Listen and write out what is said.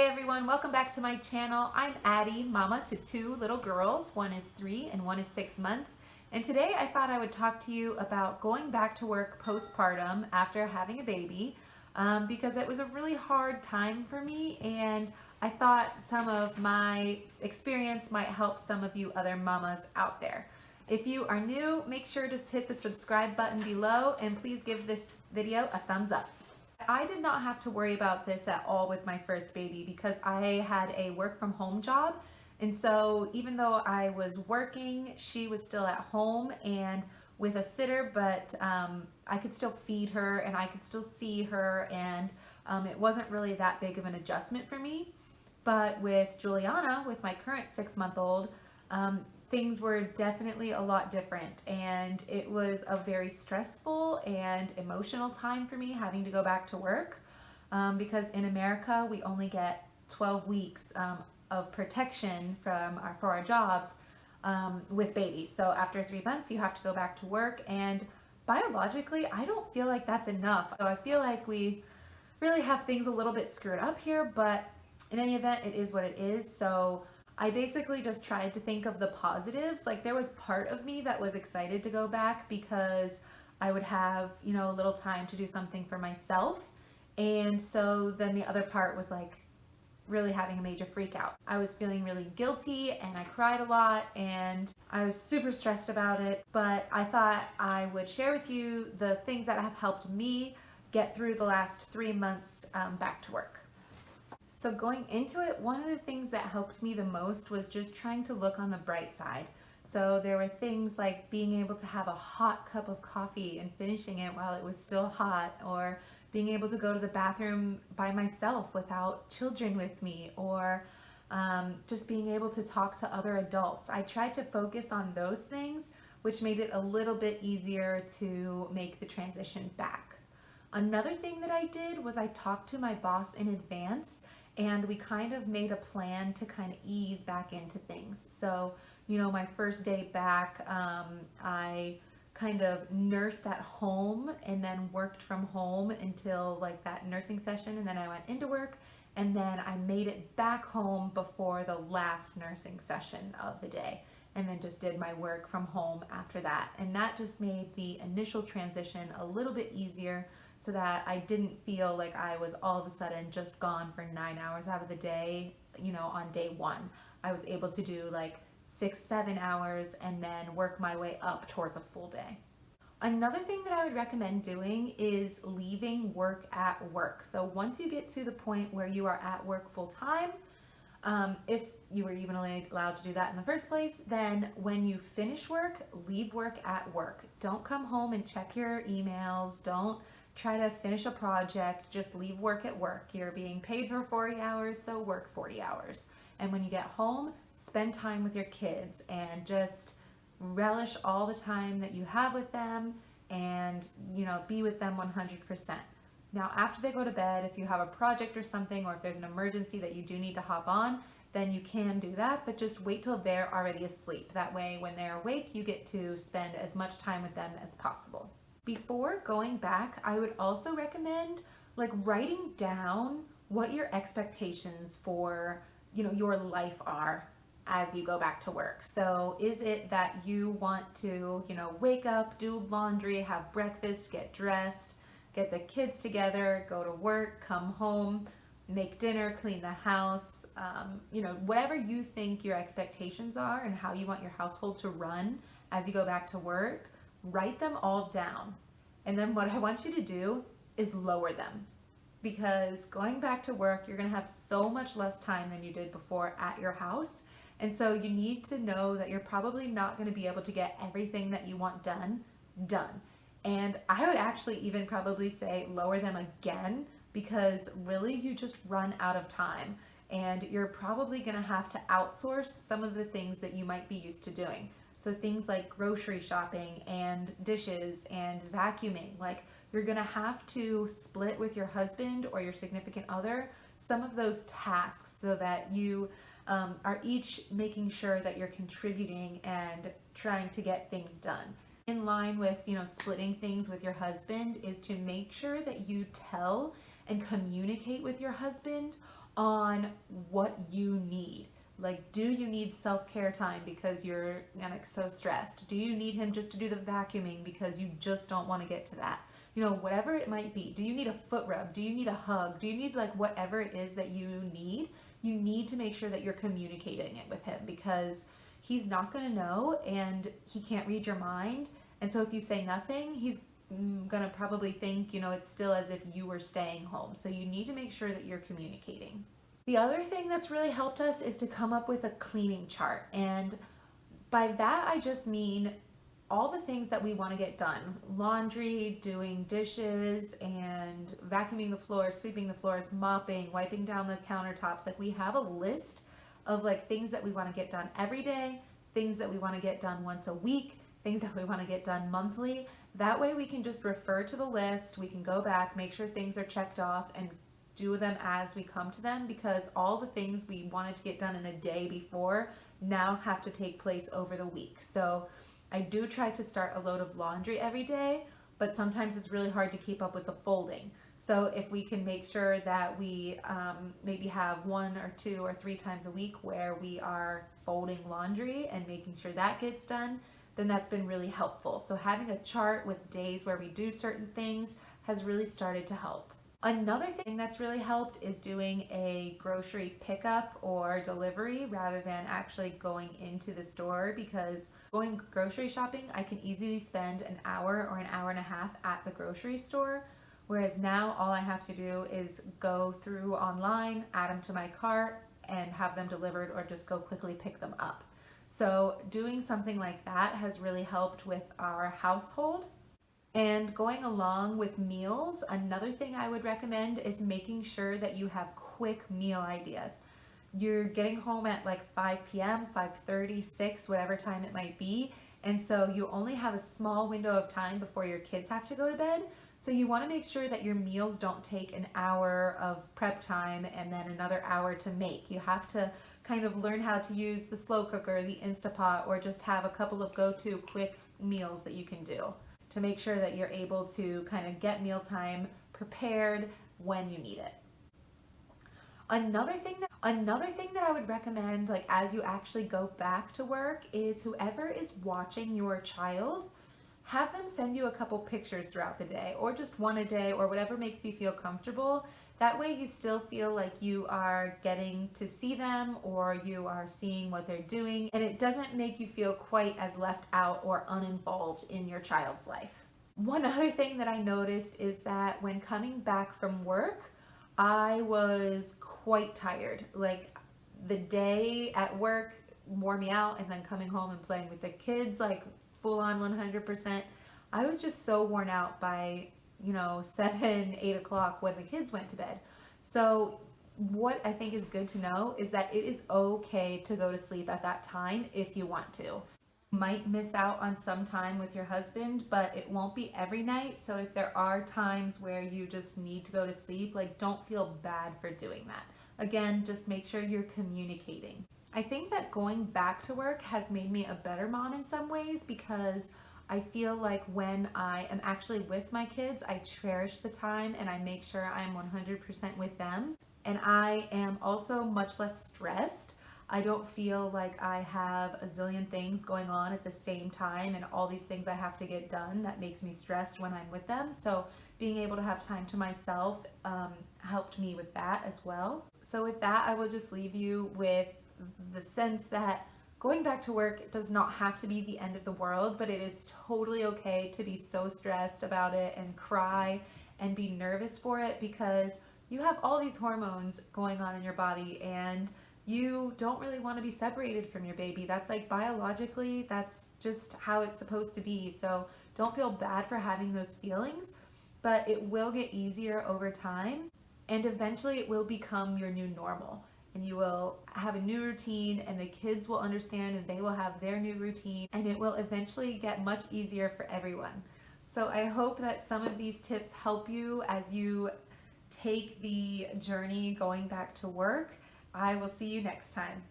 everyone, welcome back to my channel. I'm Addie, mama to two little girls. One is 3 and one is 6 months. And today I thought I would talk to you about going back to work postpartum after having a baby because it was a really hard time for me, and I thought some of my experience might help some of you other mamas out there. If you are new, make sure to hit the subscribe button below and please give this video a thumbs up. I did not have to worry about this at all with my first baby because I had a work from home job. And so even though I was working, she was still at home and with a sitter, but I could still feed her and I could still see her, and it wasn't really that big of an adjustment for me. But with Juliana, with my current 6-month-old, things were definitely a lot different, and it was a very stressful and emotional time for me having to go back to work because in America we only get 12 weeks of protection for our jobs with babies. So after 3 months you have to go back to work, and biologically I don't feel like that's enough. So I feel like we really have things a little bit screwed up here, but in any event, it is what it is. So I basically just tried to think of the positives. Like, there was part of me that was excited to go back because I would have, a little time to do something for myself. And so then the other part was like really having a major freak out. I was feeling really guilty and I cried a lot and I was super stressed about it. But I thought I would share with you the things that have helped me get through the last 3 months back to work. So going into it, one of the things that helped me the most was just trying to look on the bright side. So there were things like being able to have a hot cup of coffee and finishing it while it was still hot, or being able to go to the bathroom by myself without children with me, or just being able to talk to other adults. I tried to focus on those things, which made it a little bit easier to make the transition back. Another thing that I did was I talked to my boss in advance, and we kind of made a plan to kind of ease back into things. So, my first day back, I kind of nursed at home and then worked from home until like that nursing session, and then I went into work, and then I made it back home before the last nursing session of the day, and then just did my work from home after that. And that just made the initial transition a little bit easier, so that I didn't feel like I was all of a sudden just gone for 9 hours out of the day, on day one. I was able to do like 6-7 hours and then work my way up towards a full day. Another thing that I would recommend doing is leaving work at work. So once you get to the point where you are at work full time, if you were even allowed to do that in the first place, then when you finish work, leave work at work. Don't come home and check your emails. Don't try to finish a project. Just leave work at work. You're being paid for 40 hours, so work 40 hours. And when you get home, spend time with your kids and just relish all the time that you have with them, and be with them 100%. Now, after they go to bed, if you have a project or something, or if there's an emergency that you do need to hop on, then you can do that, but just wait till they're already asleep. That way, when they're awake, you get to spend as much time with them as possible. Before going back, I would also recommend writing down what your expectations for, your life are as you go back to work. So is it that you want to, wake up, do laundry, have breakfast, get dressed, get the kids together, go to work, come home, make dinner, clean the house, whatever you think your expectations are and how you want your household to run as you go back to work, write them all down. And then what I want you to do is lower them, because going back to work, you're going to have so much less time than you did before at your house. And so you need to know that you're probably not going to be able to get everything that you want done. And I would actually even probably say lower them again, because really you just run out of time, and you're probably going to have to outsource some of the things that you might be used to doing. So things like grocery shopping and dishes and vacuuming, you're going to have to split with your husband or your significant other some of those tasks, so that you are each making sure that you're contributing and trying to get things done. In line with, splitting things with your husband is to make sure that you tell and communicate with your husband on what you need. Like, do you need self-care time because you're like so stressed? Do you need him just to do the vacuuming because you just don't want to get to that? You know, whatever it might be. Do you need a foot rub? Do you need a hug? Do you need like whatever it is that you need to make sure that you're communicating it with him, because he's not going to know and he can't read your mind. And so if you say nothing, he's going to probably think, you know, it's still as if you were staying home. So you need to make sure that you're communicating. The other thing that's really helped us is to come up with a cleaning chart. And by that, I just mean all the things that we want to get done: laundry, doing dishes, and vacuuming the floors, sweeping the floors, mopping, wiping down the countertops. Like, we have a list of like things that we want to get done every day, things that we want to get done once a week, things that we want to get done monthly. That way we can just refer to the list, we can go back, make sure things are checked off, and do them as we come to them, because all the things we wanted to get done in a day before now have to take place over the week. So I do try to start a load of laundry every day, but sometimes it's really hard to keep up with the folding. So if we can make sure that we maybe have 1 or 2 or 3 times a week where we are folding laundry and making sure that gets done, then that's been really helpful. So having a chart with days where we do certain things has really started to help. Another thing that's really helped is doing a grocery pickup or delivery rather than actually going into the store, because going grocery shopping, I can easily spend an hour or an hour and a half at the grocery store, whereas now all I have to do is go through online, add them to my cart, and have them delivered, or just go quickly pick them up. So doing something like that has really helped with our household. And going along with meals, another thing I would recommend is making sure that you have quick meal ideas. You're getting home at like 5 p.m., 5:30, 6, whatever time it might be. And so you only have a small window of time before your kids have to go to bed. So you want to make sure that your meals don't take an hour of prep time and then another hour to make. You have to kind of learn how to use the slow cooker, the Instapot, or just have a couple of go-to quick meals that you can do to make sure that you're able to kind of get mealtime prepared when you need it. Another thing that I would recommend, like as you actually go back to work, is whoever is watching your child, have them send you a couple pictures throughout the day, or just one a day, or whatever makes you feel comfortable. That way you still feel like you are getting to see them, or you are seeing what they're doing, and it doesn't make you feel quite as left out or uninvolved in your child's life. One other thing that I noticed is that when coming back from work, I was quite tired. Like, the day at work wore me out, and then coming home and playing with the kids, like full on 100%, I was just so worn out by 7, 8 o'clock when the kids went to bed. So what I think is good to know is that it is okay to go to sleep at that time if you want to. You might miss out on some time with your husband, but it won't be every night. So if there are times where you just need to go to sleep, like, don't feel bad for doing that. Again, just make sure you're communicating. I think that going back to work has made me a better mom in some ways, because I feel like when I am actually with my kids, I cherish the time and I make sure I'm 100% with them. And I am also much less stressed. I don't feel like I have a zillion things going on at the same time and all these things I have to get done that makes me stressed when I'm with them. So being able to have time to myself helped me with that as well. So with that, I will just leave you with the sense that going back to work does not have to be the end of the world, but it is totally okay to be so stressed about it and cry and be nervous for it, because you have all these hormones going on in your body and you don't really want to be separated from your baby. That's like biologically, that's just how it's supposed to be. So don't feel bad for having those feelings, but it will get easier over time, and eventually it will become your new normal. And you will have a new routine, and the kids will understand, and they will have their new routine, and it will eventually get much easier for everyone. So I hope that some of these tips help you as you take the journey going back to work. I will see you next time.